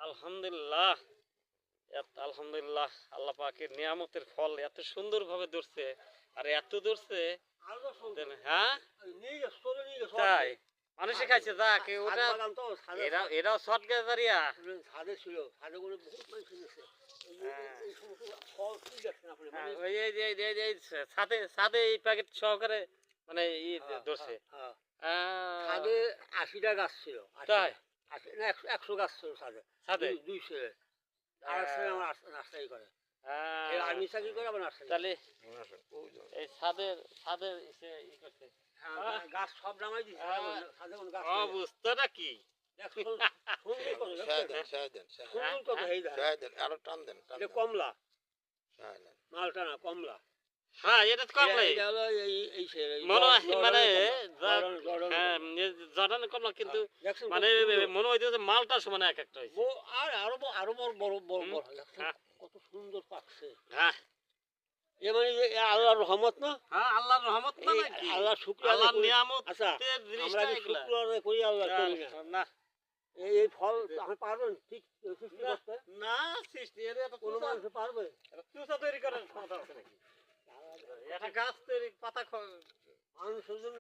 আলহামদুলিল্লাহ, আলহামদুলিল্লাহ, আল্লাহ পাকের নিয়ামতের ফল এত সুন্দরভাবে ধরছে, আর এত ধরছে। হ্যাঁ, তাই মানুষে খাইছে যা কেউ ওটা। এরাও শর্ট গাজারিয়া ছাদে ছিল, ছাদে করে বহুত মানুষ নিয়েছে। ছাদে ছাদে এই প্যাকেট সহকারে মানে ধরছে। ছাদে ৮০টা গাছ ছিল। তাই ১০০ গাছ ছিল ছাদে। ছাদে ২ ছেলে। আর ছেলে আমার নার্সারি করে। আর্মি চাকরি করে আবার নার্সারি। তাহলে এই ছাদের ই করছে। গাছ সব নামাই দিচ্ছে। ছাদে কোনো গাছ অবস্থাটা কি? কমলা মালটা না, কমলা। হ্যাঁ, এটা তো কমলাই মনে হয়, মানে জর্ডান কমলা, কিন্তু মানে মনে হইতেছে মালটা সমান এক একটা হয়েছে। আর আরো বড় বড় বড় বড় কত সুন্দর পাকছে। হ্যাঁ, এ মানে আল্লাহর রহমত না? হ্যাঁ, আল্লাহর রহমত না নাকি? আল্লাহর শুকরিয়া, আল্লাহর নিয়ামত। আচ্ছা আমরা কি শুকরিয়া করি আল্লাহ করি না? না, এই ফল আপনি পারবেন ঠিক সৃষ্টি করতে? না, সৃষ্টি এর এটা কোনো মানুষ পারবে? তুষা তৈরি করার ক্ষমতা আছে নাকি? এটা গাছ তৈরি, পাতা মানুষের জন্য